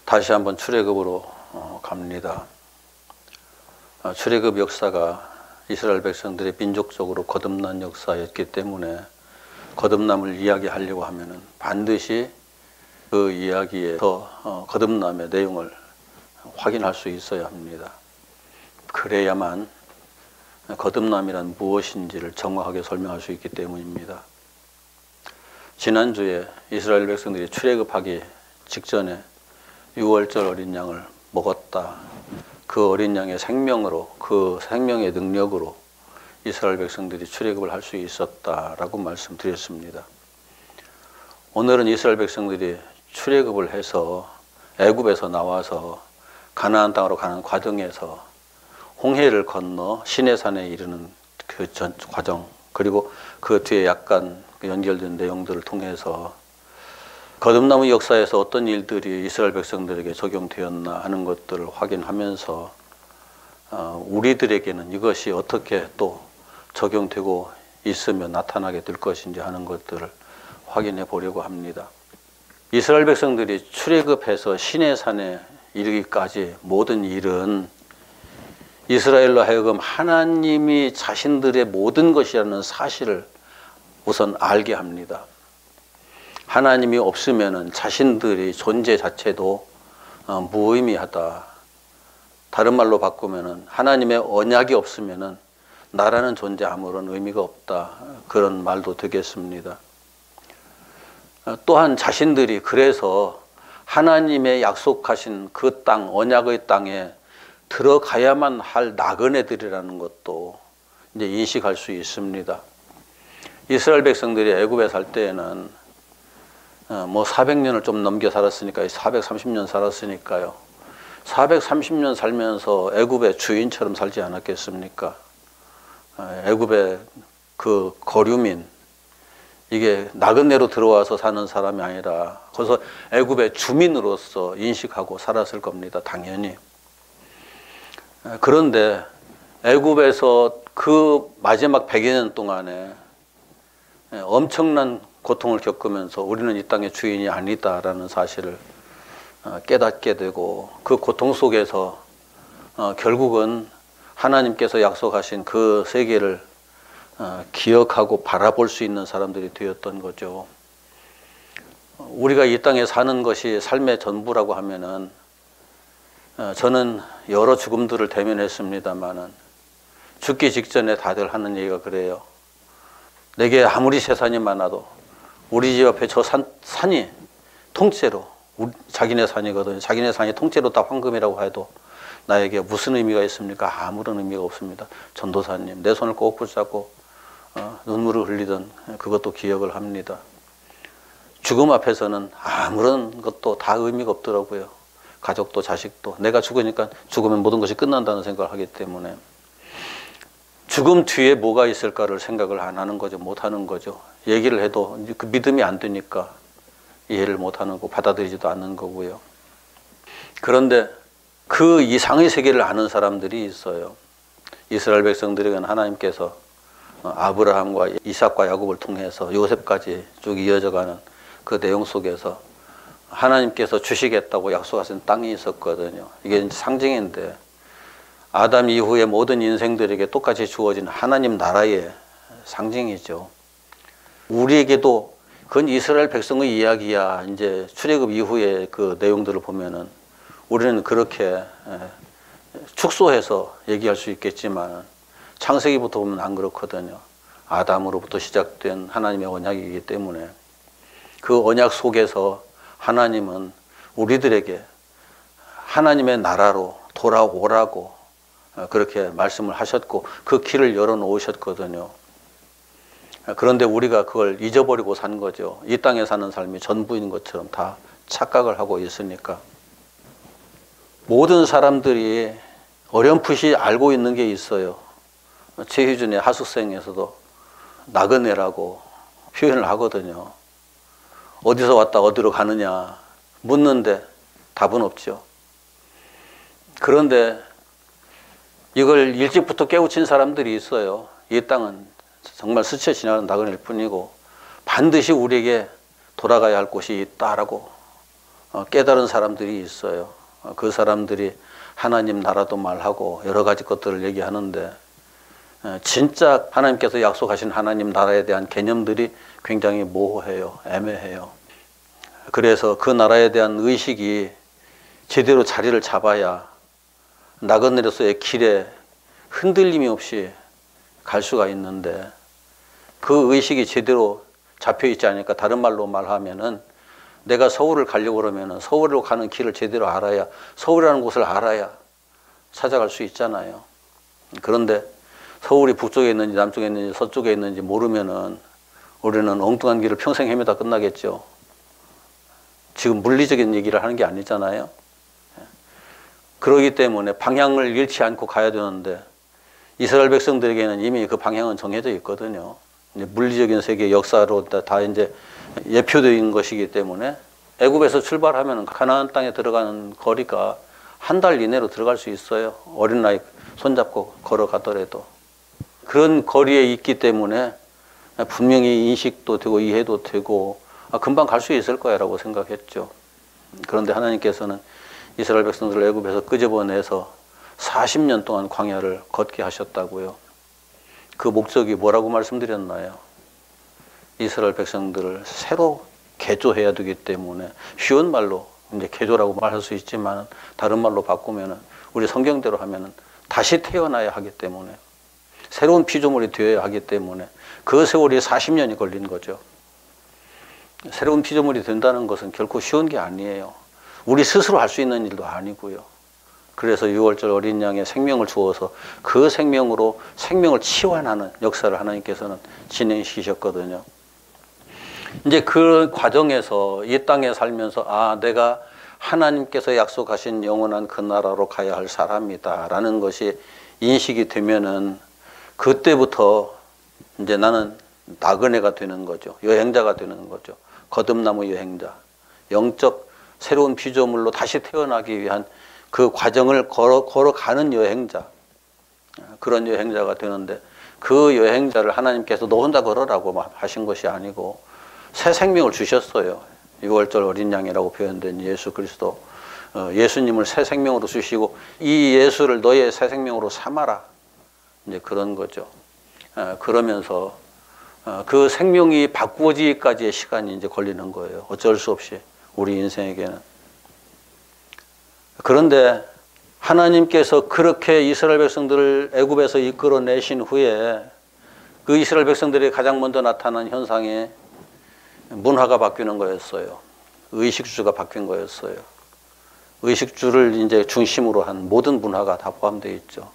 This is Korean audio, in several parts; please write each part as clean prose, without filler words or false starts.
다시 한번 출애굽으로 갑니다. 출애굽 역사가 이스라엘 백성들의 민족적으로 거듭난 역사였기 때문에 거듭남을 이야기하려고 하면은 반드시 그 이야기에서 거듭남의 내용을 확인할 수 있어야 합니다. 그래야만 거듭남이란 무엇인지를 정확하게 설명할 수 있기 때문입니다. 지난주에 이스라엘 백성들이 출애굽하기 직전에 6월절 어린 양을 먹었다. 그 어린 양의 생명으로, 그 생명의 능력으로 이스라엘 백성들이 출애굽을 할 수 있었다라고 말씀드렸습니다. 오늘은 이스라엘 백성들이 출애굽을 해서 애굽에서 나와서 가나안 땅으로 가는 과정에서 홍해를 건너 시내산에 이르는 그 전 과정, 그리고 그 뒤에 약간 연결된 내용들을 통해서 거듭남의 역사에서 어떤 일들이 이스라엘 백성들에게 적용되었나 하는 것들을 확인하면서 우리들에게는 이것이 어떻게 또 적용되고 있으며 나타나게 될 것인지 하는 것들을 확인해 보려고 합니다. 이스라엘 백성들이 출애굽해서 시내산에 이르기까지 모든 일은 이스라엘로 하여금 하나님이 자신들의 모든 것이라는 사실을 우선 알게 합니다. 하나님이 없으면은 자신들의 존재 자체도 무의미하다. 다른 말로 바꾸면은 하나님의 언약이 없으면은 나라는 존재 아무런 의미가 없다. 그런 말도 되겠습니다. 또한 자신들이 그래서 하나님의 약속하신 그 땅, 언약의 땅에 들어가야만 할 나그네들이라는 것도 이제 인식할 수 있습니다. 이스라엘 백성들이 애굽에 살 때에는 400년을 좀 넘게 살았으니까요. 430년 살았으니까요. 430년 살면서 애굽의 주인처럼 살지 않았겠습니까? 애굽의 그 거류민, 이게 나그네로 들어와서 사는 사람이 아니라 거기서 애굽의 주민으로서 인식하고 살았을 겁니다. 당연히. 그런데 애굽에서 그 마지막 100여 년 동안에 엄청난 고통을 겪으면서 우리는 이 땅의 주인이 아니다라는 사실을 깨닫게 되고 그 고통 속에서 결국은 하나님께서 약속하신 그 세계를 기억하고 바라볼 수 있는 사람들이 되었던 거죠. 우리가 이 땅에 사는 것이 삶의 전부라고 하면은 저는 여러 죽음들을 대면했습니다만은 죽기 직전에 다들 하는 얘기가 그래요. 내게 아무리 재산이 많아도 우리 집 앞에 저 산이 통째로 자기네 산이거든요. 자기네 산이 통째로 다 황금이라고 해도 나에게 무슨 의미가 있습니까? 아무런 의미가 없습니다. 전도사님, 내 손을 꼭 붙잡고 눈물을 흘리던 그것도 기억을 합니다. 죽음 앞에서는 아무런 것도 다 의미가 없더라고요. 가족도 자식도. 내가 죽으니까 죽으면 모든 것이 끝난다는 생각을 하기 때문에 죽음 뒤에 뭐가 있을까를 생각을 안 하는 거죠. 못 하는 거죠. 얘기를 해도 그 믿음이 안 되니까 이해를 못 하는 거고 받아들이지도 않는 거고요. 그런데 그 이상의 세계를 아는 사람들이 있어요. 이스라엘 백성들에게는 하나님께서 아브라함과 이삭과 야곱을 통해서 요셉까지 쭉 이어져가는 그 내용 속에서 하나님께서 주시겠다고 약속하신 땅이 있었거든요. 이게 이제 상징인데 아담 이후의 모든 인생들에게 똑같이 주어진 하나님 나라의 상징이죠. 우리에게도 그건 이스라엘 백성의 이야기야. 이제 출애굽 이후의 그 내용들을 보면은 우리는 그렇게 축소해서 얘기할 수 있겠지만 창세기부터 보면 안 그렇거든요. 아담으로부터 시작된 하나님의 언약이기 때문에 그 언약 속에서 하나님은 우리들에게 하나님의 나라로 돌아오라고 그렇게 말씀을 하셨고 그 길을 열어놓으셨거든요. 그런데 우리가 그걸 잊어버리고 산 거죠. 이 땅에 사는 삶이 전부인 것처럼 다 착각을 하고 있으니까. 모든 사람들이 어렴풋이 알고 있는 게 있어요. 최희준의 하숙생에서도 나그네라고 표현을 하거든요. 어디서 왔다 어디로 가느냐 묻는데 답은 없죠. 그런데 이걸 일찍부터 깨우친 사람들이 있어요. 이 땅은 정말 스쳐 지나가는 나그네일 뿐이고 반드시 우리에게 돌아가야 할 곳이 있다라고 깨달은 사람들이 있어요. 그 사람들이 하나님 나라도 말하고 여러 가지 것들을 얘기하는데 진짜 하나님께서 약속하신 하나님 나라에 대한 개념들이 굉장히 모호해요. 애매해요. 그래서 그 나라에 대한 의식이 제대로 자리를 잡아야 나그네로서의 길에 흔들림이 없이 갈 수가 있는데 그 의식이 제대로 잡혀 있지 않으니까 다른 말로 말하면은 내가 서울을 가려고 그러면은 서울로 가는 길을 제대로 알아야 서울이라는 곳을 알아야 찾아갈 수 있잖아요. 그런데 서울이 북쪽에 있는지 남쪽에 있는지 서쪽에 있는지 모르면은 우리는 엉뚱한 길을 평생 헤매다 끝나겠죠. 지금 물리적인 얘기를 하는 게 아니잖아요. 그러기 때문에 방향을 잃지 않고 가야 되는데 이스라엘 백성들에게는 이미 그 방향은 정해져 있거든요. 이제 물리적인 세계 역사로 다 이제 예표된 것이기 때문에 애굽에서 출발하면 가나안 땅에 들어가는 거리가 한 달 이내로 들어갈 수 있어요. 어린 나이 손잡고 걸어가더라도. 그런 거리에 있기 때문에 분명히 인식도 되고 이해도 되고 금방 갈 수 있을 거야라고 생각했죠. 그런데 하나님께서는 이스라엘 백성들을 애굽에서 끄집어내서 40년 동안 광야를 걷게 하셨다고요. 그 목적이 뭐라고 말씀드렸나요? 이스라엘 백성들을 새로 개조해야 되기 때문에 쉬운 말로 이제 개조라고 말할 수 있지만 다른 말로 바꾸면은 우리 성경대로 하면은 다시 태어나야 하기 때문에 새로운 피조물이 되어야 하기 때문에 그 세월이 40년이 걸린 거죠. 새로운 피조물이 된다는 것은 결코 쉬운 게 아니에요. 우리 스스로 할 수 있는 일도 아니고요. 그래서 6월절 어린 양의 생명을 주어서 그 생명으로 생명을 치환하는 역사를 하나님께서는 진행시키셨거든요. 이제 그 과정에서 이 땅에 살면서 내가 하나님께서 약속하신 영원한 그 나라로 가야 할 사람이다 라는 것이 인식이 되면은 그때부터 이제 나는 나그네가 되는 거죠. 여행자가 되는 거죠. 거듭나무 여행자. 영적 새로운 피조물로 다시 태어나기 위한 그 과정을 걸어가는 여행자. 그런 여행자가 되는데 그 여행자를 하나님께서 너 혼자 걸어라고 하신 것이 아니고 새 생명을 주셨어요. 6월절 어린 양이라고 표현된 예수 그리스도. 예수님을 새 생명으로 주시고 이 예수를 너의 새 생명으로 삼아라. 이제 그런 거죠. 그러면서 그 생명이 바꾸어지기까지의 시간이 이제 걸리는 거예요. 어쩔 수 없이 우리 인생에게는. 그런데 하나님께서 그렇게 이스라엘 백성들을 애굽에서 이끌어내신 후에 그 이스라엘 백성들이 가장 먼저 나타난 현상이 문화가 바뀌는 거였어요. 의식주가 바뀐 거였어요. 의식주를 이제 중심으로 한 모든 문화가 다 포함되어 있죠.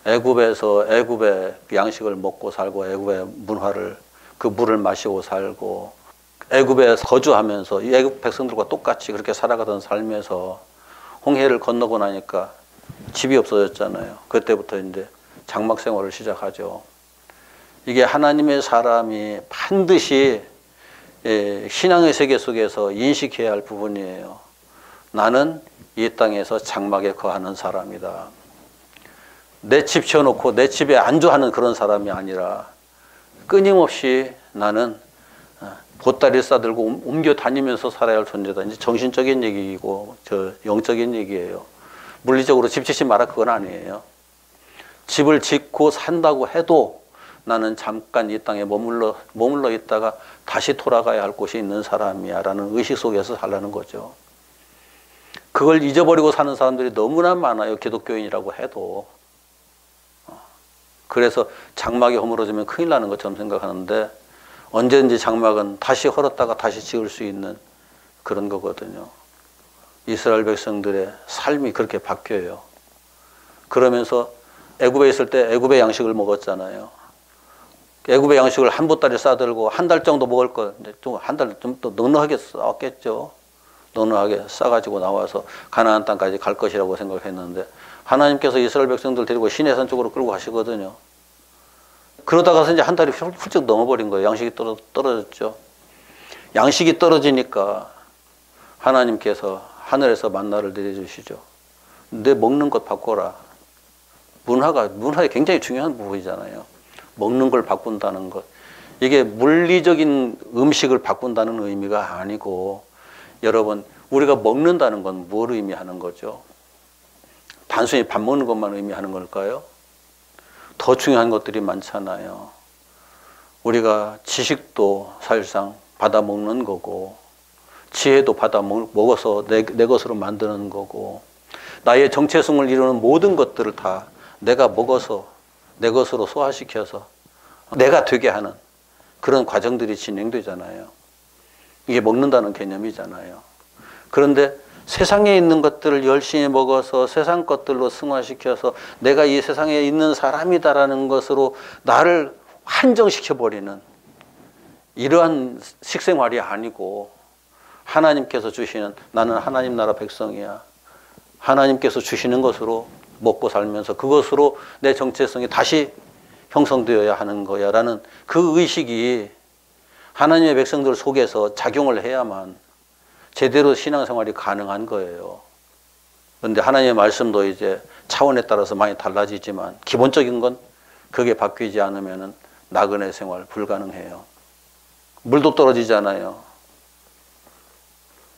애굽에서 애굽의 양식을 먹고 살고 애굽의 문화를 그 물을 마시고 살고 애굽에 거주하면서 이 애굽 백성들과 똑같이 그렇게 살아가던 삶에서 홍해를 건너고 나니까 집이 없어졌잖아요. 그때부터 이제 장막 생활을 시작하죠. 이게 하나님의 사람이 반드시 신앙의 세계 속에서 인식해야 할 부분이에요. 나는 이 땅에서 장막에 거하는 사람이다. 내 집 지어놓고 내 집에 안주하는 그런 사람이 아니라 끊임없이 나는 보따리 싸들고 옮겨 다니면서 살아야 할 존재다. 이제 정신적인 얘기이고 영적인 얘기예요. 물리적으로 집 짓지 마라 그건 아니에요. 집을 짓고 산다고 해도 나는 잠깐 이 땅에 머물러 있다가 다시 돌아가야 할 곳이 있는 사람이야 라는 의식 속에서 살라는 거죠. 그걸 잊어버리고 사는 사람들이 너무나 많아요. 기독교인이라고 해도. 그래서 장막이 허물어지면 큰일 나는 것처럼 생각하는데 언제든지 장막은 다시 헐었다가 다시 지을 수 있는 그런 거거든요. 이스라엘 백성들의 삶이 그렇게 바뀌어요. 그러면서 애굽에 있을 때 애굽의 양식을 먹었잖아요. 애굽의 양식을 한 보따리 싸들고 한 달 정도 먹을 거, 좀 한 달 좀 더 넉넉하게 싸왔겠죠. 넉넉하게 싸가지고 나와서 가나안 땅까지 갈 것이라고 생각했는데 하나님께서 이스라엘 백성들 데리고 시내산 쪽으로 끌고 가시거든요. 그러다가서 이제 한 달이 훌쩍 넘어버린 거예요. 양식이 떨어졌죠. 양식이 떨어지니까 하나님께서 하늘에서 만나를 내려주시죠. 내 먹는 것 바꿔라. 문화에 굉장히 중요한 부분이잖아요. 먹는 걸 바꾼다는 것. 이게 물리적인 음식을 바꾼다는 의미가 아니고 여러분 우리가 먹는다는 건 뭘 의미하는 거죠? 단순히 밥 먹는 것만 의미하는 걸까요? 더 중요한 것들이 많잖아요. 우리가 지식도 사실상 받아 먹는 거고, 지혜도 받아 먹어서 내 것으로 만드는 거고, 나의 정체성을 이루는 모든 것들을 다 내가 먹어서 내 것으로 소화시켜서 내가 되게 하는 그런 과정들이 진행되잖아요. 이게 먹는다는 개념이잖아요. 그런데 세상에 있는 것들을 열심히 먹어서 세상 것들로 승화시켜서 내가 이 세상에 있는 사람이다라는 것으로 나를 한정시켜버리는 이러한 식생활이 아니고, 하나님께서 주시는, 나는 하나님 나라 백성이야, 하나님께서 주시는 것으로 먹고 살면서 그것으로 내 정체성이 다시 형성되어야 하는 거야 라는 그 의식이 하나님의 백성들 속에서 작용을 해야만 제대로 신앙생활이 가능한 거예요. 그런데 하나님의 말씀도 이제 차원에 따라서 많이 달라지지만 기본적인 건 그게 바뀌지 않으면 나그네 생활 불가능해요. 물도 떨어지잖아요.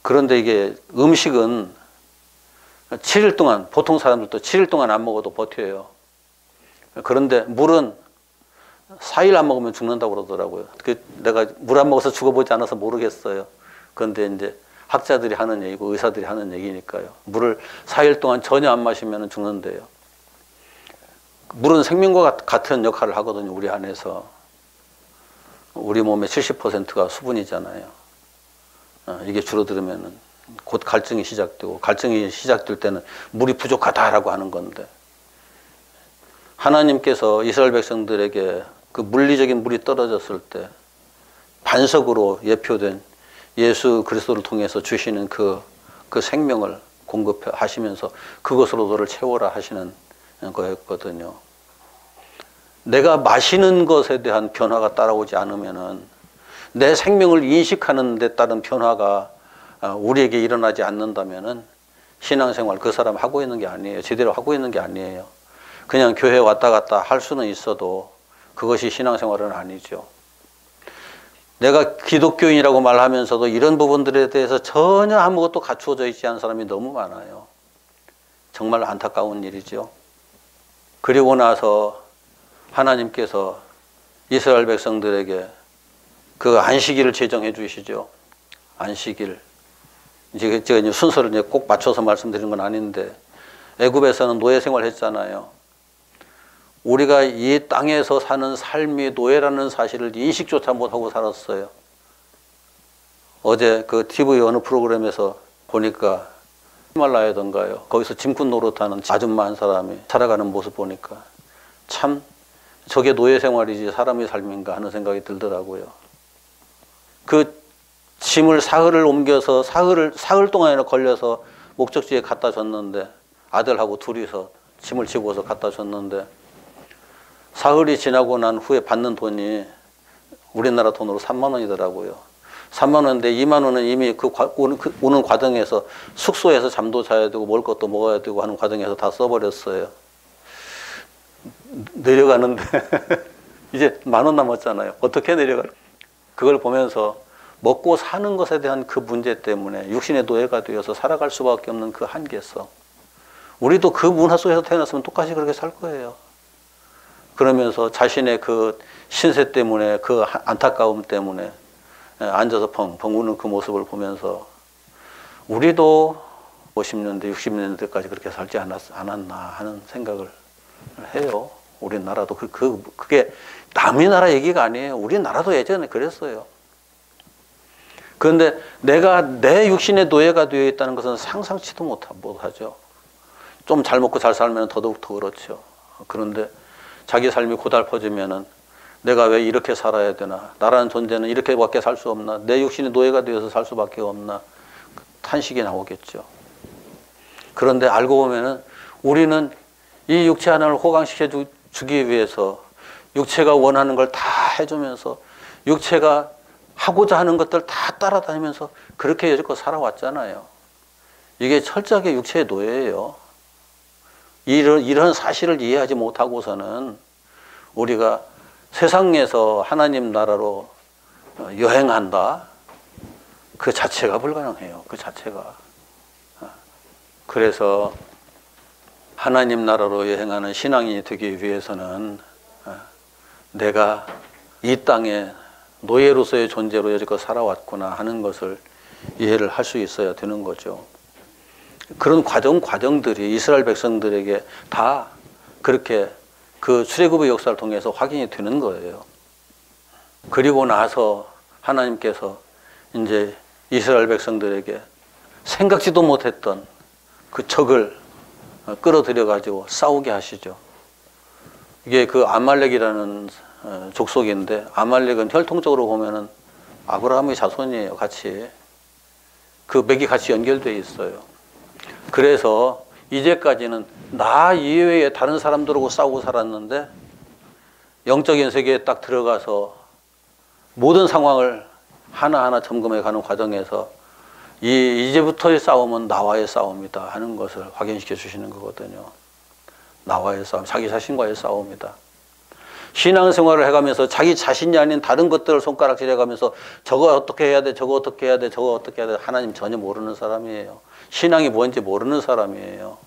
그런데 이게 음식은 7일 동안, 보통 사람들도 7일 동안 안 먹어도 버텨요. 그런데 물은 4일 안 먹으면 죽는다고 그러더라고요. 내가 물 안 먹어서 죽어보지 않아서 모르겠어요. 그런데 이제 학자들이 하는 얘기고 의사들이 하는 얘기니까요. 물을 4일 동안 전혀 안 마시면 죽는데요. 물은 생명과 같은 역할을 하거든요. 우리 안에서. 우리 몸의 70%가 수분이잖아요. 이게 줄어들으면 곧 갈증이 시작되고, 갈증이 시작될 때는 물이 부족하다라고 하는 건데, 하나님께서 이스라엘 백성들에게 그 물리적인 물이 떨어졌을 때 반석으로 예표된 예수 그리스도를 통해서 주시는 그 생명을 공급하시면서 그것으로 너를 채워라 하시는 거였거든요. 내가 마시는 것에 대한 변화가 따라오지 않으면은, 내 생명을 인식하는 데 따른 변화가 우리에게 일어나지 않는다면은 신앙생활 그 사람 하고 있는 게 아니에요. 제대로 하고 있는 게 아니에요. 그냥 교회 왔다 갔다 할 수는 있어도 그것이 신앙생활은 아니죠. 내가 기독교인이라고 말하면서도 이런 부분들에 대해서 전혀 아무것도 갖추어져 있지 않은 사람이 너무 많아요. 정말 안타까운 일이죠. 그리고 나서 하나님께서 이스라엘 백성들에게 그 안식일을 제정해 주시죠. 안식일. 제가 이제 순서를 이제 꼭 맞춰서 말씀드리는 건 아닌데, 애굽에서는 노예 생활했잖아요. 우리가 이 땅에서 사는 삶이 노예라는 사실을 인식조차 못하고 살았어요. 어제 그 TV 어느 프로그램에서 보니까 히말라야던가요. 거기서 짐꾼 노릇하는 아줌마 한 사람이 살아가는 모습 보니까 참 저게 노예 생활이지 사람의 삶인가 하는 생각이 들더라고요. 그 짐을 사흘을 옮겨서 사흘 동안이나 걸려서 목적지에 갖다 줬는데, 아들하고 둘이서 짐을 지고서 갖다 줬는데, 사흘이 지나고 난 후에 받는 돈이 우리나라 돈으로 3만 원이더라고요. 3만 원인데 2만 원은 이미 오는 과정에서 숙소에서 잠도 자야 되고 먹을 것도 먹어야 되고 하는 과정에서 다 써버렸어요. 내려가는데 이제 1만 원 남았잖아요. 어떻게 내려가? 그걸 보면서 먹고 사는 것에 대한 그 문제 때문에 육신의 노예가 되어서 살아갈 수밖에 없는 그 한계성. 우리도 그 문화 속에서 태어났으면 똑같이 그렇게 살 거예요. 그러면서 자신의 그 신세 때문에, 그 안타까움 때문에 앉아서 펑펑 우는 그 모습을 보면서 우리도 50년대, 60년대까지 그렇게 살지 않았나 하는 생각을 해요. 우리나라도 그게 남의 나라 얘기가 아니에요. 우리나라도 예전에 그랬어요. 그런데 내가 내 육신의 노예가 되어 있다는 것은 상상치도 못하죠. 좀 잘 먹고 잘 살면 더더욱 더 그렇죠. 그런데 자기 삶이 고달퍼지면은 내가 왜 이렇게 살아야 되나? 나라는 존재는 이렇게밖에 살 수 없나? 내 육신의 노예가 되어서 살 수밖에 없나? 탄식이 나오겠죠. 그런데 알고 보면은 우리는 이 육체 하나를 호강시켜 주기 위해서 육체가 원하는 걸 다 해주면서 육체가 하고자 하는 것들 다 따라다니면서 그렇게 여지껏 살아왔잖아요. 이게 철저하게 육체의 노예예요. 이런 사실을 이해하지 못하고서는 우리가 세상에서 하나님 나라로 여행한다. 그 자체가 불가능해요. 그 자체가. 그래서 하나님 나라로 여행하는 신앙인이 되기 위해서는 내가 이 땅에 노예로서의 존재로 여지껏 살아왔구나 하는 것을 이해를 할 수 있어야 되는 거죠. 그런 과정들이 이스라엘 백성들에게 다 그렇게 그 출애굽의 역사를 통해서 확인이 되는 거예요. 그리고 나서 하나님께서 이제 이스라엘 백성들에게 생각지도 못했던 그 적을 끌어들여 가지고 싸우게 하시죠. 이게 그 아말렉이라는 족속인데, 아말렉은 혈통적으로 보면은 아브라함의 자손이에요. 같이 그 맥이 같이 연결되어 있어요. 그래서 이제까지는 나 이외에 다른 사람들하고 싸우고 살았는데, 영적인 세계에 딱 들어가서 모든 상황을 하나하나 점검해 가는 과정에서 이제부터의 싸움은 나와의 싸움이다 하는 것을 확인시켜 주시는 거거든요. 나와의 싸움, 자기 자신과의 싸움이다. 신앙생활을 해가면서 자기 자신이 아닌 다른 것들을 손가락질 해가면서 저거 어떻게 해야 돼, 저거 어떻게 해야 돼, 저거 어떻게 해야 돼, 하나님 전혀 모르는 사람이에요. 신앙이 뭔지 모르는 사람이에요.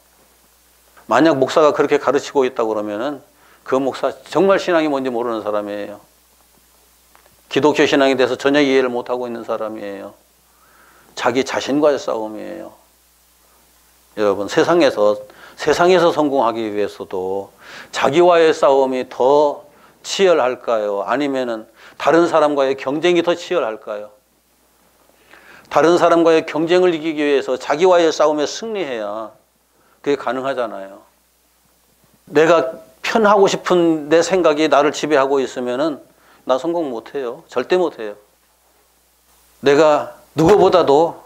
만약 목사가 그렇게 가르치고 있다고 그러면은 그 목사 정말 신앙이 뭔지 모르는 사람이에요. 기독교 신앙에 대해서 전혀 이해를 못하고 있는 사람이에요. 자기 자신과의 싸움이에요. 여러분, 세상에서 성공하기 위해서도 자기와의 싸움이 더 치열할까요? 아니면은 다른 사람과의 경쟁이 더 치열할까요? 다른 사람과의 경쟁을 이기기 위해서 자기와의 싸움에 승리해야 그게 가능하잖아요. 내가 편하고 싶은 내 생각이 나를 지배하고 있으면은 나 성공 못해요. 절대 못해요. 내가 누구보다도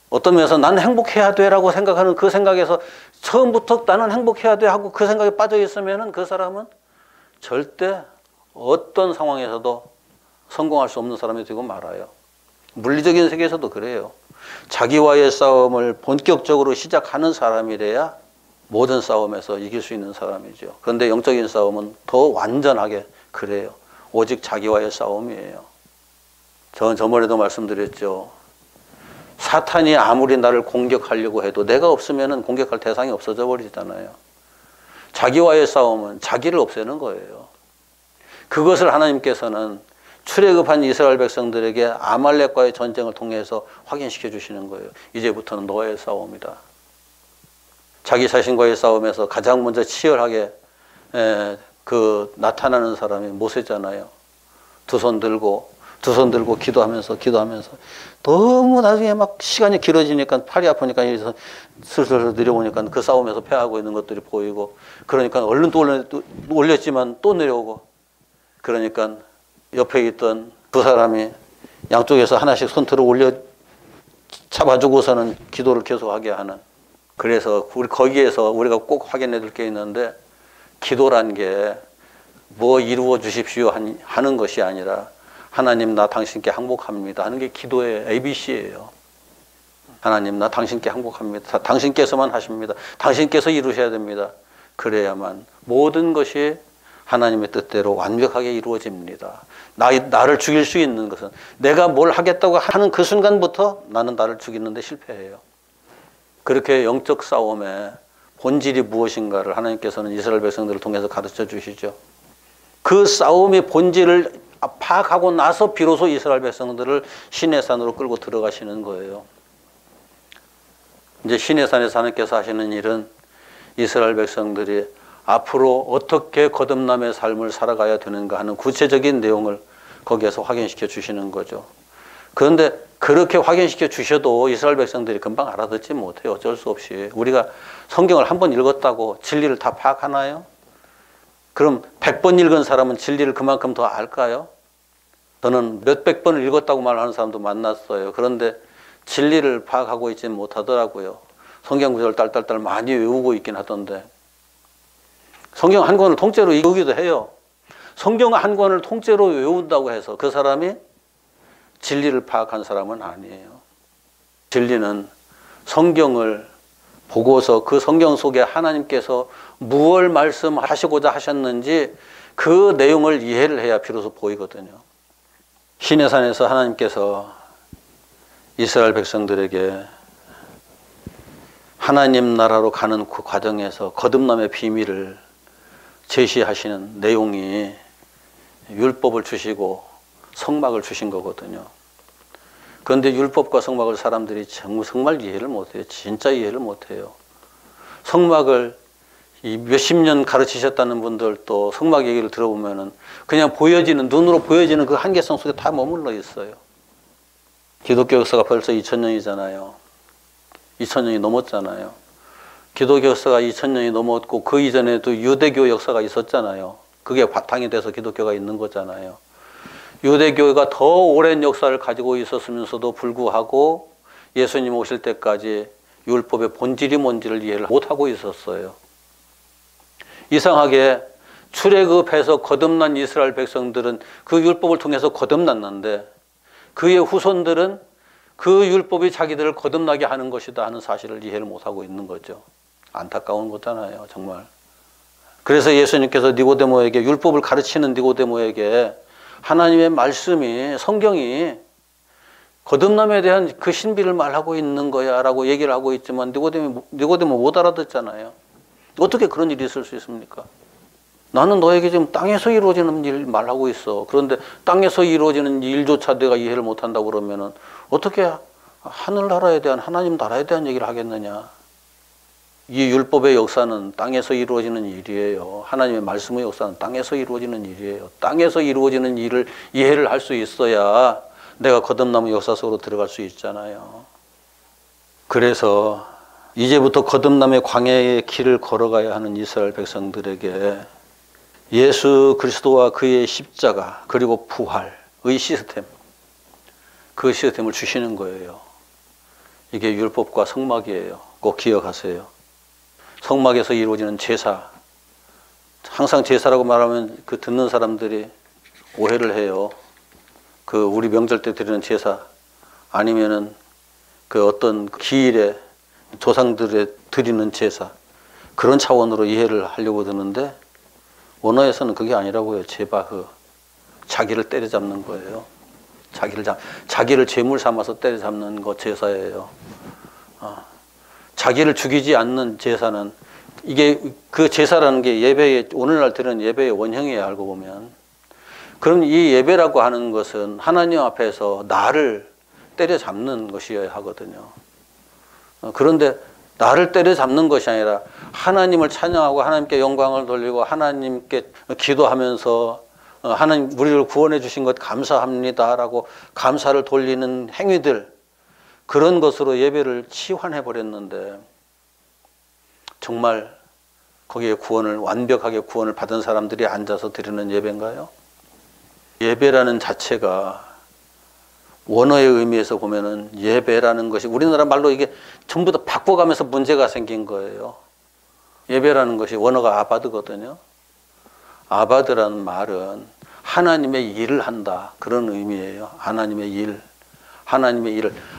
어떤 면에서 나는 행복해야 돼라고 생각하는 그 생각에서 처음부터 나는 행복해야 돼 하고 그 생각에 빠져 있으면은 그 사람은 절대 어떤 상황에서도 성공할 수 없는 사람이 되고 말아요. 물리적인 세계에서도 그래요. 자기와의 싸움을 본격적으로 시작하는 사람이래야 모든 싸움에서 이길 수 있는 사람이죠. 그런데 영적인 싸움은 더 완전하게 그래요. 오직 자기와의 싸움이에요. 저는 저번에도 말씀드렸죠. 사탄이 아무리 나를 공격하려고 해도 내가 없으면 공격할 대상이 없어져 버리잖아요. 자기와의 싸움은 자기를 없애는 거예요. 그것을 하나님께서는 출애굽한 이스라엘 백성들에게 아말렉과의 전쟁을 통해서 확인시켜 주시는 거예요. 이제부터는 너의 싸움이다. 자기 자신과의 싸움에서 가장 먼저 치열하게 나타나는 사람이 모세잖아요. 두 손 들고 기도하면서 너무 나중에 막 시간이 길어지니까 팔이 아프니까 슬슬 내려오니까 그 싸움에서 패하고 있는 것들이 보이고, 그러니까 얼른 또 올렸지만 또 내려오고, 그러니까 옆에 있던 두 사람이 양쪽에서 하나씩 손틀어 올려 잡아주고서는 기도를 계속하게 하는. 그래서 거기에서 우리가 꼭 확인해 둘 게 있는데, 기도란 게 뭐 이루어 주십시오 하는 것이 아니라 하나님 나 당신께 항복합니다 하는 게 기도의 ABC예요. 하나님 나 당신께 항복합니다. 당신께서만 하십니다. 당신께서 이루셔야 됩니다. 그래야만 모든 것이 하나님의 뜻대로 완벽하게 이루어집니다. 나를 죽일 수 있는 것은 내가 뭘 하겠다고 하는 그 순간부터 나는 나를 죽이는데 실패해요. 그렇게 영적 싸움의 본질이 무엇인가를 하나님께서는 이스라엘 백성들을 통해서 가르쳐 주시죠. 그 싸움의 본질을 파악하고 나서 비로소 이스라엘 백성들을 시내산으로 끌고 들어가시는 거예요. 이제 시내산에서 하나님께서 하시는 일은 이스라엘 백성들이 앞으로 어떻게 거듭남의 삶을 살아가야 되는가 하는 구체적인 내용을 거기에서 확인시켜 주시는 거죠. 그런데 그렇게 확인시켜 주셔도 이스라엘 백성들이 금방 알아듣지 못해요. 어쩔 수 없이. 우리가 성경을 한 번 읽었다고 진리를 다 파악하나요? 그럼 100번 읽은 사람은 진리를 그만큼 더 알까요? 저는 몇백 번을 읽었다고 말하는 사람도 만났어요. 그런데 진리를 파악하고 있지 못하더라고요. 성경 구절 딸딸딸 많이 외우고 있긴 하던데, 성경 한 권을 통째로 읽기도 해요. 성경 한 권을 통째로 외운다고 해서 그 사람이 진리를 파악한 사람은 아니에요. 진리는 성경을 보고서 그 성경 속에 하나님께서 무엇을 말씀하시고자 하셨는지 그 내용을 이해를 해야 비로소 보이거든요. 시내산에서 하나님께서 이스라엘 백성들에게 하나님 나라로 가는 그 과정에서 거듭남의 비밀을 제시하시는 내용이 율법을 주시고 성막을 주신 거거든요. 그런데 율법과 성막을 사람들이 정말 이해를 못해요. 진짜 이해를 못해요. 성막을 이 몇십 년 가르치셨다는 분들도 성막 얘기를 들어보면은 그냥 보여지는, 눈으로 보여지는 그 한계성 속에 다 머물러 있어요. 기독교 역사가 벌써 2000년이잖아요. 2000년이 넘었잖아요. 기독교 역사가 2000년이 넘었고 그 이전에도 유대교 역사가 있었잖아요. 그게 바탕이 돼서 기독교가 있는 거잖아요. 유대교가 더 오랜 역사를 가지고 있었으면서도 불구하고 예수님 오실 때까지 율법의 본질이 뭔지를 이해를 못하고 있었어요. 이상하게 출애굽해서 거듭난 이스라엘 백성들은 그 율법을 통해서 거듭났는데 그의 후손들은 그 율법이 자기들을 거듭나게 하는 것이다 하는 사실을 이해를 못하고 있는 거죠. 안타까운 거잖아요, 정말. 그래서 예수님께서 니고데모에게, 율법을 가르치는 니고데모에게 하나님의 말씀이, 성경이 거듭남에 대한 그 신비를 말하고 있는 거야 라고 얘기를 하고 있지만 니고데모 못 알아듣잖아요. 어떻게 그런 일이 있을 수 있습니까? 나는 너에게 지금 땅에서 이루어지는 일 말하고 있어. 그런데 땅에서 이루어지는 일조차 내가 이해를 못한다고 그러면은 어떻게 하늘나라에 대한, 하나님 나라에 대한 얘기를 하겠느냐. 이 율법의 역사는 땅에서 이루어지는 일이에요. 하나님의 말씀의 역사는 땅에서 이루어지는 일이에요. 땅에서 이루어지는 일을 이해를 할 수 있어야 내가 거듭남의 역사 속으로 들어갈 수 있잖아요. 그래서 이제부터 거듭남의 광야의 길을 걸어가야 하는 이스라엘 백성들에게 예수 그리스도와 그의 십자가 그리고 부활의 시스템, 그 시스템을 주시는 거예요. 이게 율법과 성막이에요. 꼭 기억하세요. 성막에서 이루어지는 제사, 항상 제사라고 말하면 그 듣는 사람들이 오해를 해요. 그 우리 명절 때 드리는 제사, 아니면은 그 어떤 기일에 조상들의 드리는 제사, 그런 차원으로 이해를 하려고 드는데 원어에서는 그게 아니라고요. 제바흐, 자기를 때려잡는 거예요. 자기를 제물 삼아서 때려잡는 거 제사예요. 자기를 죽이지 않는 제사는, 이게 그 제사라는 게 예배의, 오늘날 드리는 예배의 원형이에요, 알고 보면. 그럼 이 예배라고 하는 것은 하나님 앞에서 나를 때려잡는 것이어야 하거든요. 그런데 나를 때려잡는 것이 아니라 하나님을 찬양하고 하나님께 영광을 돌리고 하나님께 기도하면서 하나님 우리를 구원해 주신 것 감사합니다라고 감사를 돌리는 행위들, 그런 것으로 예배를 치환해 버렸는데 정말 거기에 완벽하게 구원을 받은 사람들이 앉아서 드리는 예배인가요? 예배라는 자체가 원어의 의미에서 보면은 예배라는 것이 우리나라 말로 이게 전부 다 바꿔가면서 문제가 생긴 거예요. 예배라는 것이 원어가 아바드거든요. 아바드라는 말은 하나님의 일을 한다, 그런 의미예요. 하나님의 일,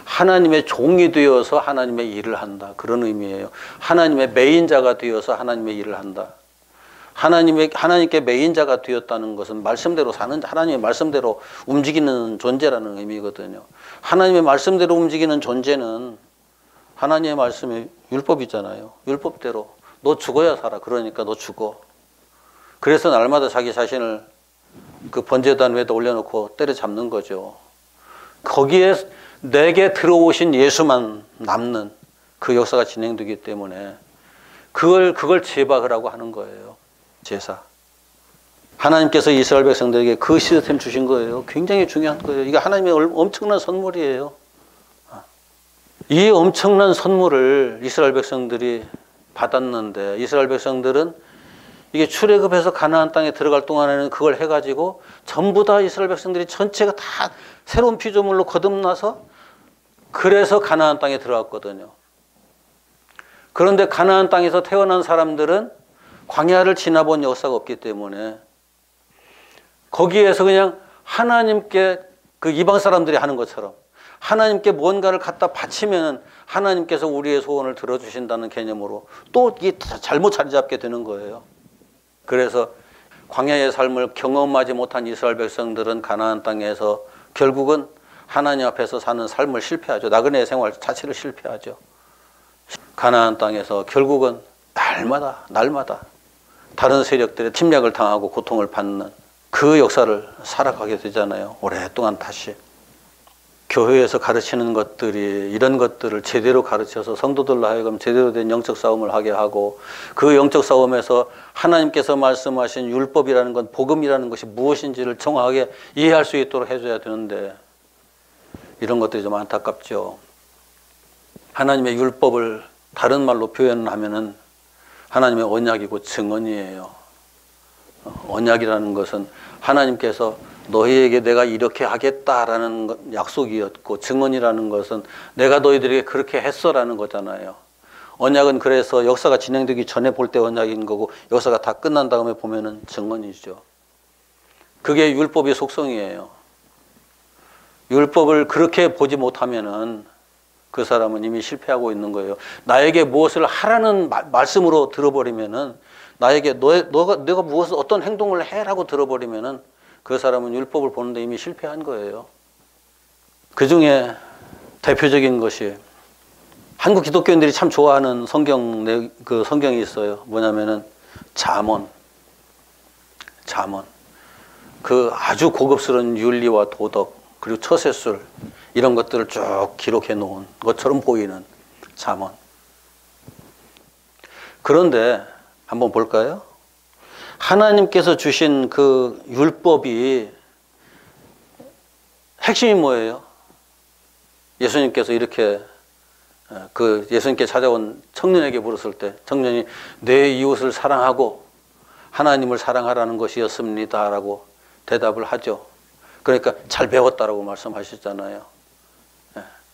하나님의 종이 되어서 하나님의 일을 한다, 그런 의미예요. 하나님의 메인자가 되어서 하나님의 일을 한다. 하나님께 메인자가 되었다는 것은 말씀대로 사는, 하나님의 말씀대로 움직이는 존재라는 의미거든요. 하나님의 말씀대로 움직이는 존재는 하나님의 말씀이 율법이잖아요. 율법대로 너 죽어야 살아. 그러니까 너 죽어. 그래서 날마다 자기 자신을 그 번제단 위에다 올려놓고 때려잡는 거죠. 거기에 내게 들어오신 예수만 남는 그 역사가 진행되기 때문에 그걸 제바흐라고 하는 거예요. 제사. 하나님께서 이스라엘 백성들에게 그 시스템 주신 거예요. 굉장히 중요한 거예요. 이게 하나님의 엄청난 선물이에요. 이 엄청난 선물을 이스라엘 백성들이 받았는데, 이스라엘 백성들은 이게 출애굽해서 가나안 땅에 들어갈 동안에는 그걸 해가지고 전부 다 이스라엘 백성들이 전체가 다 새로운 피조물로 거듭나서 그래서 가나안 땅에 들어갔거든요. 그런데 가나안 땅에서 태어난 사람들은 광야를 지나본 역사가 없기 때문에 거기에서 그냥 하나님께 그 이방 사람들이 하는 것처럼 하나님께 뭔가를 갖다 바치면 하나님께서 우리의 소원을 들어주신다는 개념으로 또 이게 잘못 자리 잡게 되는 거예요. 그래서 광야의 삶을 경험하지 못한 이스라엘 백성들은 가나안 땅에서 결국은 하나님 앞에서 사는 삶을 실패하죠. 나그네 생활 자체를 실패하죠. 가나안 땅에서 결국은 날마다 다른 세력들의 침략을 당하고 고통을 받는 그 역사를 살아가게 되잖아요. 오랫동안 다시. 교회에서 가르치는 것들이 이런 것들을 제대로 가르쳐서 성도들로 하여금 제대로 된 영적 싸움을 하게 하고, 그 영적 싸움에서 하나님께서 말씀하신 율법이라는 건, 복음이라는 것이 무엇인지를 정확하게 이해할 수 있도록 해줘야 되는데, 이런 것들이 좀 안타깝죠. 하나님의 율법을 다른 말로 표현하면은 하나님의 언약이고 증언이에요. 언약이라는 것은 하나님께서 너희에게 내가 이렇게 하겠다라는 약속이었고, 증언이라는 것은 내가 너희들에게 그렇게 했어라는 거잖아요. 언약은 그래서 역사가 진행되기 전에 볼 때 언약인 거고, 역사가 다 끝난 다음에 보면은 증언이죠. 그게 율법의 속성이에요. 율법을 그렇게 보지 못하면은 그 사람은 이미 실패하고 있는 거예요. 나에게 무엇을 하라는 말씀으로 들어버리면은, 나에게 내가 무엇을 어떤 행동을 해라고 들어버리면은 그 사람은 율법을 보는데 이미 실패한 거예요. 그 중에 대표적인 것이 한국 기독교인들이 참 좋아하는 성경이 있어요. 뭐냐면은 잠언. 그 아주 고급스러운 윤리와 도덕, 그리고 처세술, 이런 것들을 쭉 기록해 놓은 것처럼 보이는 잠언. 그런데 한번 볼까요? 하나님께서 주신 그 율법이 핵심이 뭐예요? 예수님께서 이렇게 예수님께 찾아온 청년에게 물었을 때 청년이 내 이웃을 사랑하고 하나님을 사랑하라는 것이었습니다라고 대답을 하죠. 그러니까 잘 배웠다라고 말씀하셨잖아요.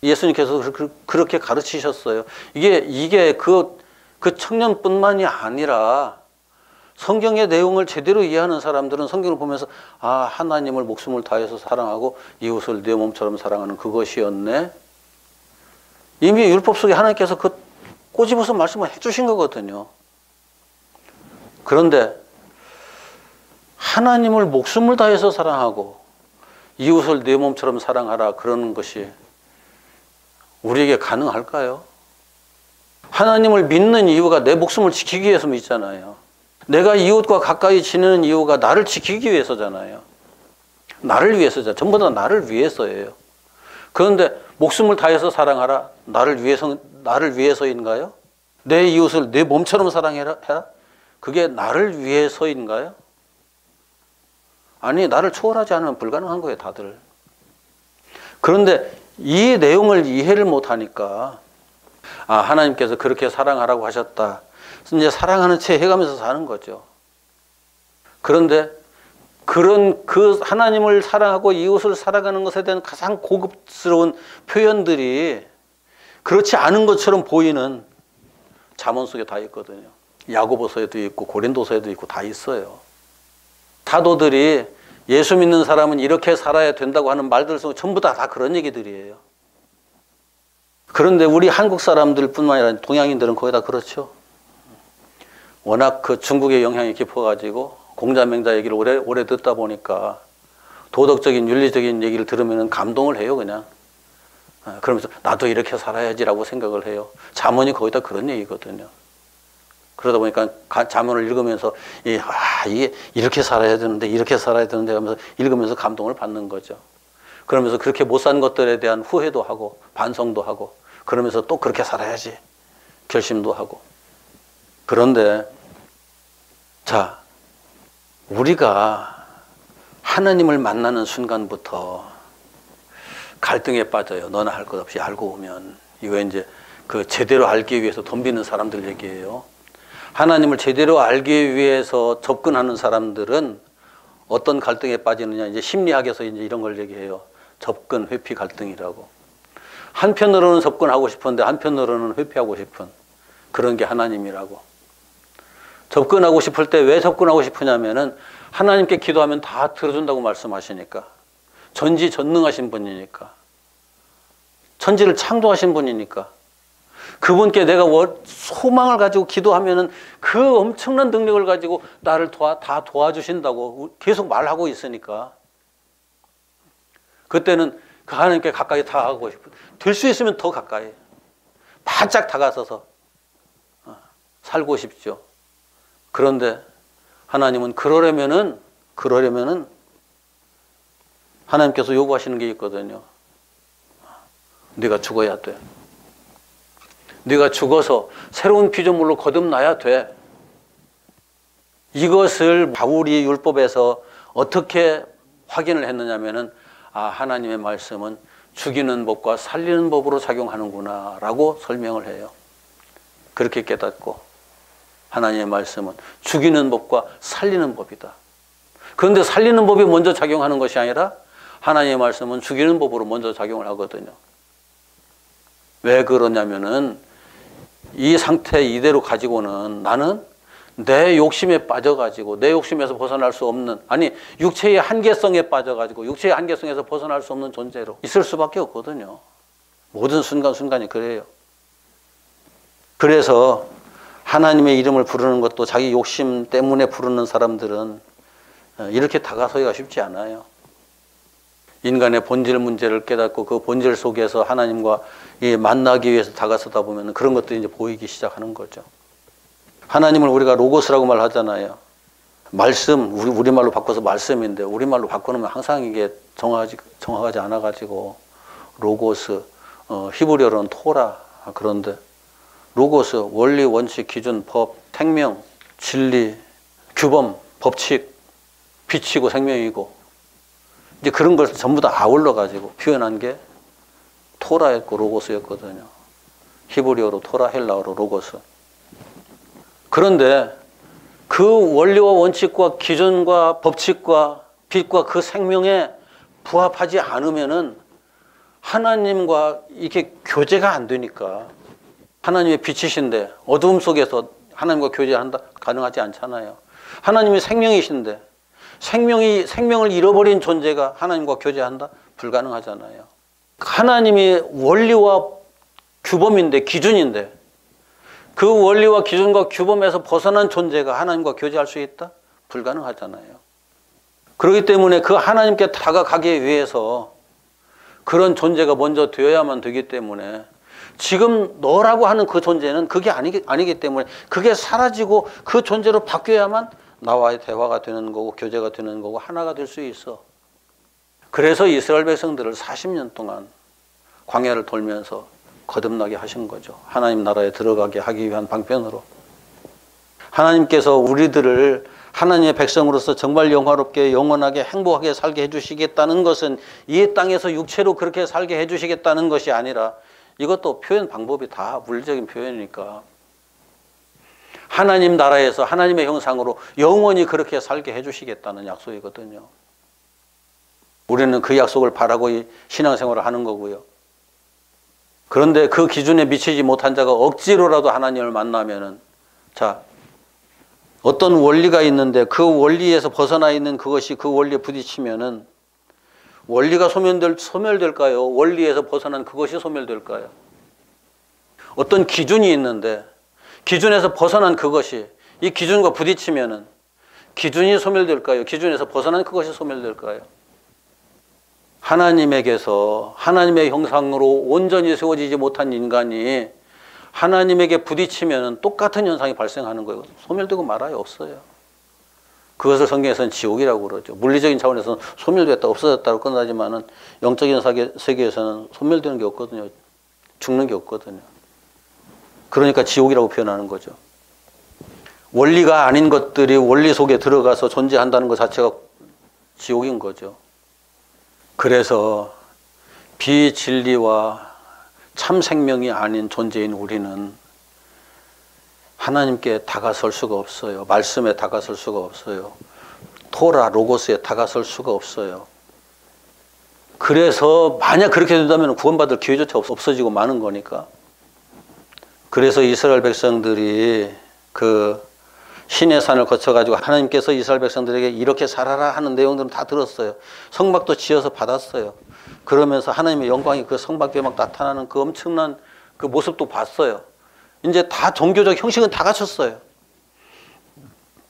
예수님께서 그렇게 가르치셨어요. 이게 그 청년뿐만이 아니라 성경의 내용을 제대로 이해하는 사람들은 성경을 보면서 하나님을 목숨을 다해서 사랑하고 이웃을 내 몸처럼 사랑하는 그것이었네. 이미 율법 속에 하나님께서 그 꼬집어서 말씀을 해주신 거거든요. 그런데 하나님을 목숨을 다해서 사랑하고 이웃을 내 몸처럼 사랑하라, 그러는 것이 우리에게 가능할까요? 하나님을 믿는 이유가 내 목숨을 지키기 위해서 믿잖아요. 내가 이웃과 가까이 지내는 이유가 나를 지키기 위해서잖아요. 나를 위해서잖아요. 전부 다 나를 위해서예요. 그런데 목숨을 다해서 사랑하라, 나를 위해서인가요? 내 이웃을 내 몸처럼 사랑해라, 그게 나를 위해서인가요? 아니, 나를 초월하지 않으면 불가능한 거예요, 다들. 그런데 이 내용을 이해를 못하니까 하나님께서 그렇게 사랑하라고 하셨다. 이제 사랑하는 채 해가면서 사는 거죠. 그런데 그 하나님을 사랑하고 이웃을 사랑하는 것에 대한 가장 고급스러운 표현들이 그렇지 않은 것처럼 보이는 잠언 속에 다 있거든요. 야고보서에도 있고 고린도서에도 있고 다 있어요. 사도들이 예수 믿는 사람은 이렇게 살아야 된다고 하는 말들 속에 전부 다 그런 얘기들이에요. 그런데 우리 한국 사람들뿐만 아니라 동양인들은 거의 다 그렇죠. 워낙 그 중국의 영향이 깊어가지고 공자맹자 얘기를 오래 듣다 보니까 도덕적인 윤리적인 얘기를 들으면 감동을 해요, 그냥. 그러면서 나도 이렇게 살아야지라고 생각을 해요. 잠언이 거의 다 그런 얘기거든요. 그러다 보니까 잠언을 읽으면서 이게 이렇게 살아야 되는데 하면서 읽으면서 감동을 받는 거죠. 그러면서 그렇게 못 산 것들에 대한 후회도 하고 반성도 하고 그러면서 또 그렇게 살아야지 결심도 하고. 그런데 자, 우리가 하나님을 만나는 순간부터 갈등에 빠져요. 너나 할 것 없이 알고 오면. 이거 이제 그 제대로 알기 위해서 덤비는 사람들 얘기예요. 하나님을 제대로 알기 위해서 접근하는 사람들은 어떤 갈등에 빠지느냐. 이제 심리학에서 이제 이런 걸 얘기해요. 접근, 회피 갈등이라고. 한편으로는 접근하고 싶은데 한편으로는 회피하고 싶은 그런 게 하나님이라고. 접근하고 싶을 때 왜 접근하고 싶으냐면은 하나님께 기도하면 다 들어준다고 말씀하시니까. 전지전능하신 분이니까. 천지를 창조하신 분이니까. 그분께 내가 소망을 가지고 기도하면은 그 엄청난 능력을 가지고 나를 다 도와주신다고 계속 말하고 있으니까. 그때는 그 하나님께 가까이 다가가고 싶어. 될 수 있으면 더 가까이. 바짝 다가서서 살고 싶죠. 그런데 하나님은 그러려면은 하나님께서 요구하시는 게 있거든요. 네가 죽어야 돼. 네가 죽어서 새로운 피조물로 거듭나야 돼. 이것을 바울이 율법에서 어떻게 확인을 했느냐면은 하나님의 말씀은 죽이는 법과 살리는 법으로 작용하는구나 라고 설명을 해요. 그렇게 깨닫고 하나님의 말씀은 죽이는 법과 살리는 법이다. 그런데 살리는 법이 먼저 작용하는 것이 아니라 하나님의 말씀은 죽이는 법으로 먼저 작용을 하거든요. 왜 그러냐면은 이 상태 이대로 가지고는 나는 내 욕심에 빠져가지고 내 욕심에서 벗어날 수 없는, 아니 육체의 한계성에 빠져가지고 육체의 한계성에서 벗어날 수 없는 존재로 있을 수밖에 없거든요. 모든 순간순간이 그래요. 그래서 하나님의 이름을 부르는 것도 자기 욕심 때문에 부르는 사람들은 이렇게 다가서기가 쉽지 않아요. 인간의 본질 문제를 깨닫고 그 본질 속에서 하나님과 만나기 위해서 다가서다 보면 그런 것들이 이제 보이기 시작하는 거죠. 하나님을 우리가 로고스라고 말하잖아요. 말씀, 우리말로 바꿔서 말씀인데 우리말로 바꿔놓으면 항상 이게 정확하지 않아가지고 로고스, 히브리어로는 토라. 그런데 로고스, 원리, 원칙, 기준, 법, 생명, 진리, 규범, 법칙, 빛이고 생명이고 이제 그런 걸 전부 다 아울러가지고 표현한 게 토라였고 로고스였거든요. 히브리어로 토라, 헬라어로 로고스. 그런데 그 원리와 원칙과 기준과 법칙과 빛과 그 생명에 부합하지 않으면은 하나님과 이렇게 교제가 안 되니까, 하나님의 빛이신데 어두움 속에서 하나님과 교제한다? 가능하지 않잖아요. 하나님이 생명이신데 생명을 잃어버린 존재가 하나님과 교제한다? 불가능하잖아요. 하나님이 원리와 규범인데, 기준인데 그 원리와 기준과 규범에서 벗어난 존재가 하나님과 교제할 수 있다? 불가능하잖아요. 그렇기 때문에 그 하나님께 다가가기 위해서 그런 존재가 먼저 되어야만 되기 때문에, 지금 너라고 하는 그 존재는 그게 아니기 때문에 그게 사라지고 그 존재로 바뀌어야만 나와의 대화가 되는 거고 교제가 되는 거고 하나가 될 수 있어. 그래서 이스라엘 백성들을 40년 동안 광야를 돌면서 거듭나게 하신 거죠. 하나님 나라에 들어가게 하기 위한 방편으로. 하나님께서 우리들을 하나님의 백성으로서 정말 영화롭게 영원하게 행복하게 살게 해주시겠다는 것은 이 땅에서 육체로 그렇게 살게 해주시겠다는 것이 아니라, 이것도 표현 방법이 다 물리적인 표현이니까 하나님 나라에서 하나님의 형상으로 영원히 그렇게 살게 해주시겠다는 약속이거든요. 우리는 그 약속을 바라고 신앙생활을 하는 거고요. 그런데 그 기준에 미치지 못한 자가 억지로라도 하나님을 만나면은, 자, 어떤 원리가 있는데 그 원리에서 벗어나 있는 그것이 그 원리에 부딪히면은 원리가 소멸될까요? 원리에서 벗어난 그것이 소멸될까요? 어떤 기준이 있는데 기준에서 벗어난 그것이 이 기준과 부딪히면은 기준이 소멸될까요? 기준에서 벗어난 그것이 소멸될까요? 하나님에게서 하나님의 형상으로 온전히 세워지지 못한 인간이 하나님에게 부딪히면 똑같은 현상이 발생하는 거예요. 소멸되고 말아요. 없어요. 그것을 성경에서는 지옥이라고 그러죠. 물리적인 차원에서는 소멸됐다, 없어졌다고 끝나지만은 영적인 세계에서는 소멸되는 게 없거든요. 죽는 게 없거든요. 그러니까 지옥이라고 표현하는 거죠. 원리가 아닌 것들이 원리 속에 들어가서 존재한다는 것 자체가 지옥인 거죠. 그래서 비진리와 참 생명이 아닌 존재인 우리는 하나님께 다가설 수가 없어요. 말씀에 다가설 수가 없어요. 토라, 로고스에 다가설 수가 없어요. 그래서 만약 그렇게 된다면 구원받을 기회조차 없어지고 마는 거니까. 그래서 이스라엘 백성들이 그 신의 산을 거쳐가지고 하나님께서 이스라엘 백성들에게 이렇게 살아라 하는 내용들은 다 들었어요. 성막도 지어서 받았어요. 그러면서 하나님의 영광이 그 성막에 막 나타나는 그 엄청난 그 모습도 봤어요. 이제 다 종교적 형식은 다 갖췄어요.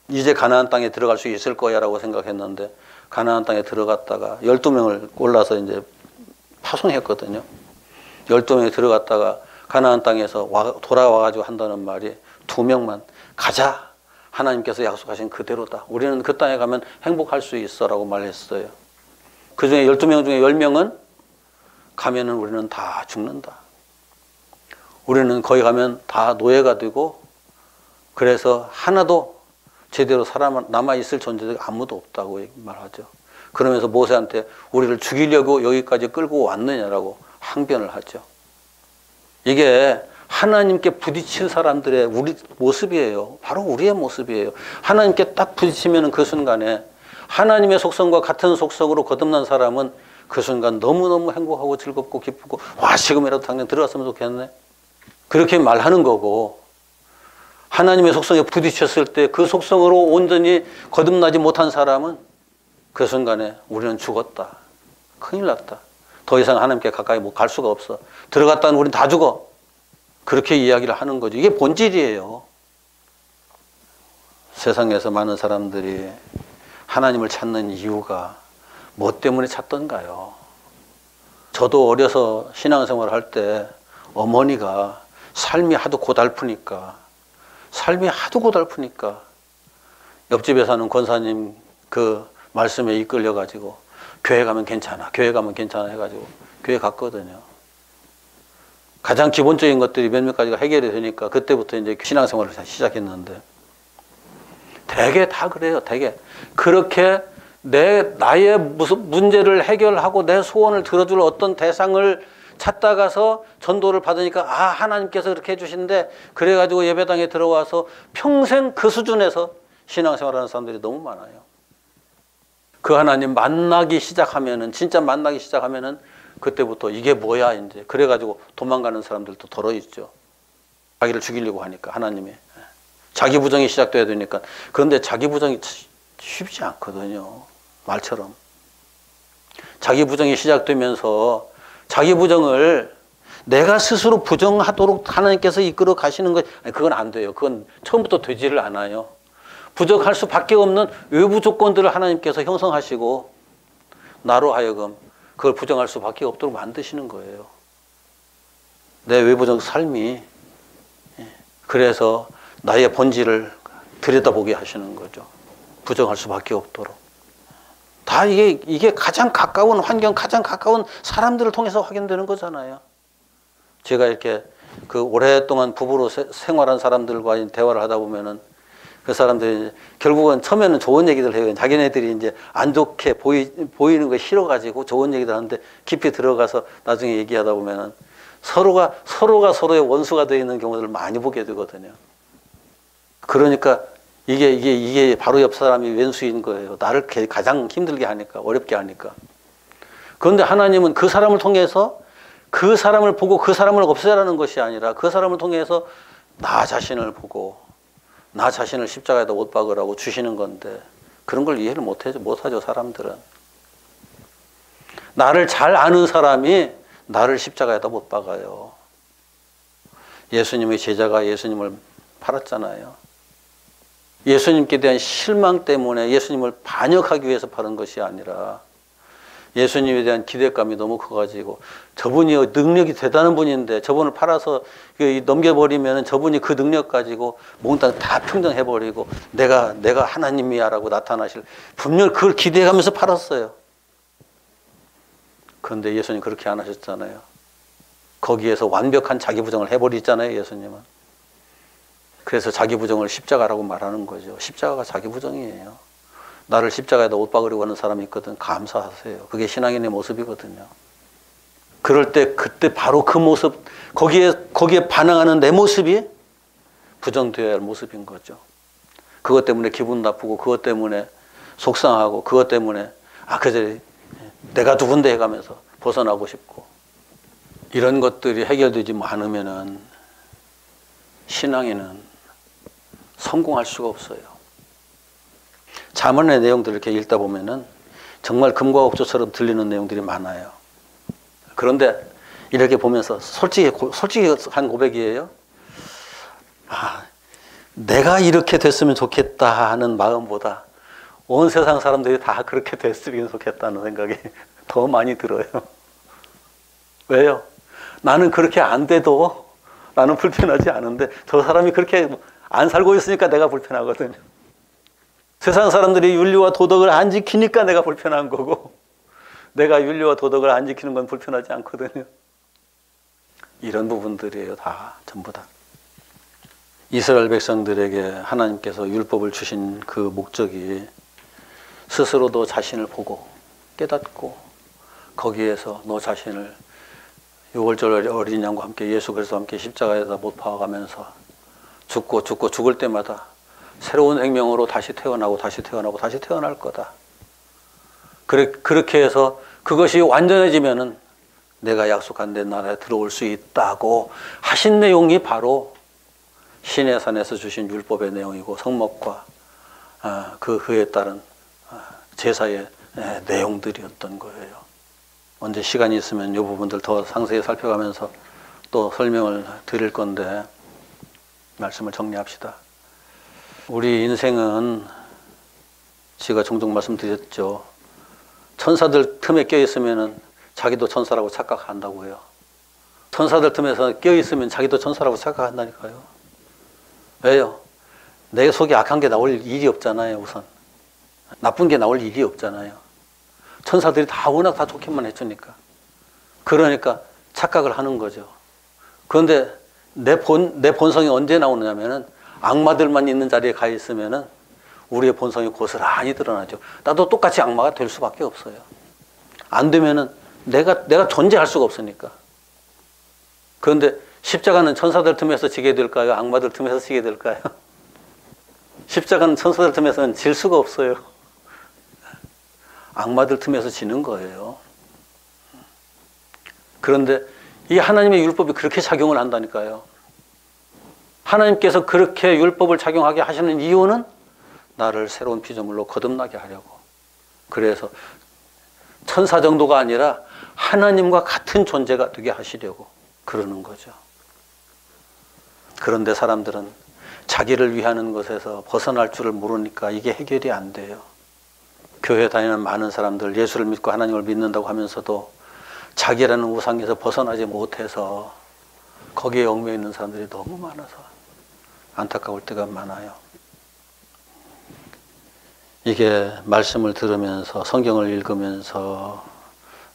이제 가나안 땅에 들어갈 수 있을 거야 라고 생각했는데 가나안 땅에 들어갔다가 12명을 골라서 이제 파송했거든요. 12명이 들어갔다가 가나안 땅에서 돌아와가지고 한다는 말이 2명만 가자. 하나님께서 약속하신 그대로다. 우리는 그 땅에 가면 행복할 수 있어라고 말했어요. 그 중에 12명 중에 10명은 가면은 우리는 다 죽는다. 우리는 거기 가면 다 노예가 되고 그래서 하나도 제대로 남아있을 존재가 아무도 없다고 말하죠. 그러면서 모세한테 우리를 죽이려고 여기까지 끌고 왔느냐라고 항변을 하죠. 이게 하나님께 부딪힌 사람들의 우리 모습이에요. 바로 우리의 모습이에요. 하나님께 딱 부딪히면 그 순간에 하나님의 속성과 같은 속성으로 거듭난 사람은 그 순간 너무너무 행복하고 즐겁고 기쁘고 와 지금이라도 당장 들어갔으면 좋겠네. 그렇게 말하는 거고 하나님의 속성에 부딪혔을 때 그 속성으로 온전히 거듭나지 못한 사람은 그 순간에 우리는 죽었다. 큰일 났다. 더 이상 하나님께 가까이 갈 수가 없어. 들어갔다는 우리는 다 죽어. 그렇게 이야기를 하는 거죠. 이게 본질이에요. 세상에서 많은 사람들이 하나님을 찾는 이유가 뭐 때문에 찾던가요? 저도 어려서 신앙생활을 할 때 어머니가 삶이 하도 고달프니까 옆집에 사는 권사님 그 말씀에 이끌려가지고 교회 가면 괜찮아 해가지고 교회 갔거든요. 가장 기본적인 것들이 몇몇 가지가 해결이 되니까 그때부터 이제 신앙생활을 시작했는데 대개 다 그래요. 대개 그렇게 나의 무슨 문제를 해결하고 내 소원을 들어줄 어떤 대상을 찾다 가서 전도를 받으니까 하나님께서 그렇게 해주신데 그래가지고 예배당에 들어와서 평생 그 수준에서 신앙생활하는 사람들이 너무 많아요. 그 하나님 진짜 만나기 시작하면은 그때부터 이게 뭐야 이제 그래가지고 도망가는 사람들도 덜어 있죠. 자기를 죽이려고 하니까 하나님이 자기 부정이 시작돼야 되니까. 그런데 자기 부정이 쉽지 않거든요. 말처럼 자기 부정이 시작되면서 자기 부정을 내가 스스로 부정하도록 하나님께서 이끌어 가시는 것 그건 안 돼요. 그건 처음부터 되지를 않아요. 부족할 수밖에 없는 외부 조건들을 하나님께서 형성하시고 나로 하여금 그걸 부정할 수밖에 없도록 만드시는 거예요. 내 외부적 삶이. 그래서 나의 본질을 들여다보게 하시는 거죠. 부정할 수밖에 없도록. 다 이게 가장 가까운 환경, 가장 가까운 사람들을 통해서 확인되는 거잖아요. 제가 이렇게 그 오랫동안 부부로 생활한 사람들과 대화를 하다 보면은 그 사람들이 결국은 처음에는 좋은 얘기들 해요. 자기네들이 이제 안 좋게 보이는 거 싫어가지고 좋은 얘기들 하는데 깊이 들어가서 나중에 얘기하다 보면은 서로가 서로의 원수가 되어 있는 경우들을 많이 보게 되거든요. 그러니까 이게 바로 옆 사람이 왼수인 거예요. 나를 가장 힘들게 하니까, 어렵게 하니까. 그런데 하나님은 그 사람을 통해서 그 사람을 보고 그 사람을 없애라는 것이 아니라 그 사람을 통해서 나 자신을 보고 나 자신을 십자가에다 못 박으라고 주시는 건데 그런 걸 이해를 못하죠, 사람들은. 나를 잘 아는 사람이 나를 십자가에다 못 박아요. 예수님의 제자가 예수님을 팔았잖아요. 예수님께 대한 실망 때문에 예수님을 반역하기 위해서 파는 것이 아니라 예수님에 대한 기대감이 너무 커가지고 저분이 능력이 대단한 분인데 저분을 팔아서 넘겨버리면 저분이 그 능력 가지고 몽땅 다 평정해버리고 내가 하나님이야 라고 나타나실 분명히 그걸 기대하면서 팔았어요. 그런데 예수님 그렇게 안 하셨잖아요. 거기에서 완벽한 자기 부정을 해버리잖아요, 예수님은. 그래서 자기 부정을 십자가라고 말하는 거죠. 십자가가 자기 부정이에요. 나를 십자가에다 못 박으려고 하는 사람이 있거든. 감사하세요. 그게 신앙인의 모습이거든요. 그럴 때 그때 바로 그 모습, 거기에 반응하는 내 모습이 부정되어야 할 모습인 거죠. 그것 때문에 기분 나쁘고 그것 때문에 속상하고 그것 때문에 그저 내가 누군데 해가면서 벗어나고 싶고 이런 것들이 해결되지 않으면은 신앙인은 성공할 수가 없어요. 잠언의 내용들을 이렇게 읽다 보면은 정말 금과 옥조처럼 들리는 내용들이 많아요. 그런데 이렇게 보면서 솔직한 고백이에요. 내가 이렇게 됐으면 좋겠다 하는 마음보다 온 세상 사람들이 다 그렇게 됐으면 좋겠다는 생각이 더 많이 들어요. 왜요? 나는 그렇게 안 돼도 나는 불편하지 않은데 저 사람이 그렇게 안 살고 있으니까 내가 불편하거든요. 세상 사람들이 윤리와 도덕을 안 지키니까 내가 불편한 거고 내가 윤리와 도덕을 안 지키는 건 불편하지 않거든요. 이런 부분들이에요. 다 전부 다. 이스라엘 백성들에게 하나님께서 율법을 주신 그 목적이 스스로도 자신을 보고 깨닫고 거기에서 너 자신을 6월절 어린 양과 함께 예수 그리스도와 함께 십자가에다 못 박아가면서 죽고 죽을 때마다 새로운 생명으로 다시 태어나고 다시 태어나고 다시 태어날 거다. 그렇게 해서 그것이 완전해지면은 내가 약속한 내 나라에 들어올 수 있다고 하신 내용이 바로 시내산에서 주신 율법의 내용이고 성목과 그에 따른 제사의 내용들이었던 거예요. 언제 시간이 있으면 이 부분들 더 상세히 살펴가면서 또 설명을 드릴 건데 말씀을 정리합시다. 우리 인생은 제가 종종 말씀드렸죠. 천사들 틈에 껴있으면 자기도 천사라고 착각한다고 해요. 천사들 틈에서 껴있으면 자기도 천사라고 착각한다니까요. 왜요? 내 속에 악한 게 나올 일이 없잖아요. 우선 나쁜 게 나올 일이 없잖아요. 천사들이 다 워낙 다 좋게만 해주니까. 그러니까 착각을 하는 거죠. 그런데 내 본성이 언제 나오느냐면은 악마들만 있는 자리에 가 있으면은 우리의 본성이 고스란히 드러나죠. 나도 똑같이 악마가 될 수밖에 없어요. 안 되면은 내가 존재할 수가 없으니까. 그런데 십자가는 천사들 틈에서 지게 될까요? 악마들 틈에서 지게 될까요? 십자가는 천사들 틈에서는 질 수가 없어요. 악마들 틈에서 지는 거예요. 그런데 이 하나님의 율법이 그렇게 작용을 한다니까요. 하나님께서 그렇게 율법을 작용하게 하시는 이유는 나를 새로운 피조물로 거듭나게 하려고. 그래서 천사 정도가 아니라 하나님과 같은 존재가 되게 하시려고 그러는 거죠. 그런데 사람들은 자기를 위하는 것에서 벗어날 줄을 모르니까 이게 해결이 안 돼요. 교회 다니는 많은 사람들 예수를 믿고 하나님을 믿는다고 하면서도 자기라는 우상에서 벗어나지 못해서 거기에 얽매여 있는 사람들이 너무 많아서 안타까울 때가 많아요. 이게 말씀을 들으면서 성경을 읽으면서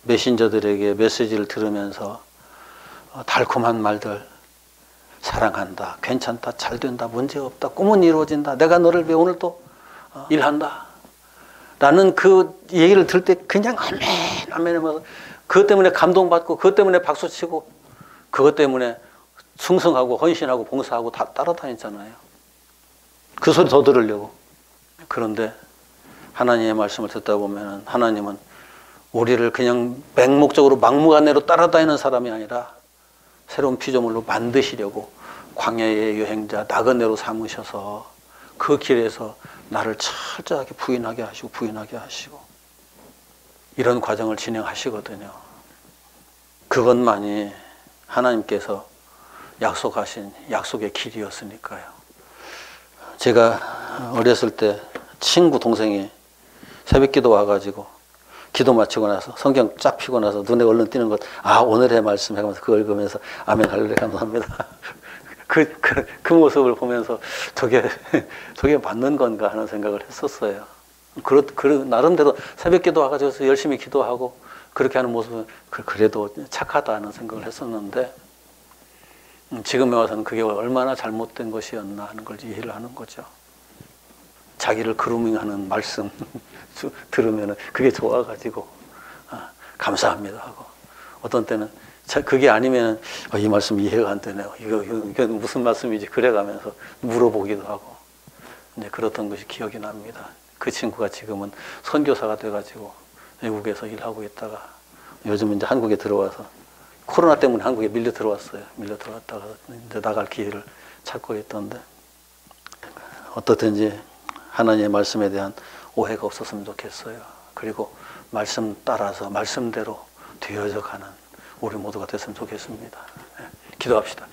메신저들에게 메시지를 들으면서 달콤한 말들, 사랑한다, 괜찮다, 잘 된다, 문제없다, 꿈은 이루어진다, 내가 너를 위해 오늘 또 일한다 라는 그 얘기를 들을 때 그냥 아멘 아멘 하면서 그것 때문에 감동받고 그것 때문에 박수치고 그것 때문에 충성하고 헌신하고 봉사하고 다 따라다녔잖아요. 그 소리 더 들으려고. 그런데 하나님의 말씀을 듣다 보면 하나님은 우리를 그냥 맹목적으로 막무가내로 따라다니는 사람이 아니라 새로운 피조물로 만드시려고 광야의 여행자 나그네로 삼으셔서 그 길에서 나를 철저하게 부인하게 하시고 이런 과정을 진행하시거든요. 그것만이 하나님께서 약속하신 약속의 길이었으니까요. 제가 어렸을 때 친구 동생이 새벽기도 와가지고 기도 마치고 나서 성경 쫙 펴고 나서 눈에 얼른 띄는 것, 오늘의 말씀 해가면서 그걸 읽으면서 아멘 할렐루야 감사합니다. 그 모습을 보면서 저게 맞는 건가 하는 생각을 했었어요. 나름대로 새벽기도 와가지고 열심히 기도하고 그렇게 하는 모습은 그래도 착하다 하는 생각을 했었는데 지금에 와서는 그게 얼마나 잘못된 것이었나 하는 걸 이해를 하는 거죠. 자기를 그루밍하는 말씀 들으면 그게 좋아가지고 감사합니다 하고 어떤 때는 그게 아니면 이 말씀 이해가 안 되네요. 이거 무슨 말씀이지 그래가면서 물어보기도 하고 이제 그랬던 것이 기억이 납니다. 그 친구가 지금은 선교사가 돼가지고 외국에서 일하고 있다가 요즘은 이제 한국에 들어와서 코로나 때문에 한국에 밀려 들어왔어요. 밀려 들어왔다가 이제 나갈 기회를 찾고 있던데 어떻든지 하나님의 말씀에 대한 오해가 없었으면 좋겠어요. 그리고 말씀 따라서 말씀대로 되어져 가는 우리 모두가 됐으면 좋겠습니다. 기도합시다.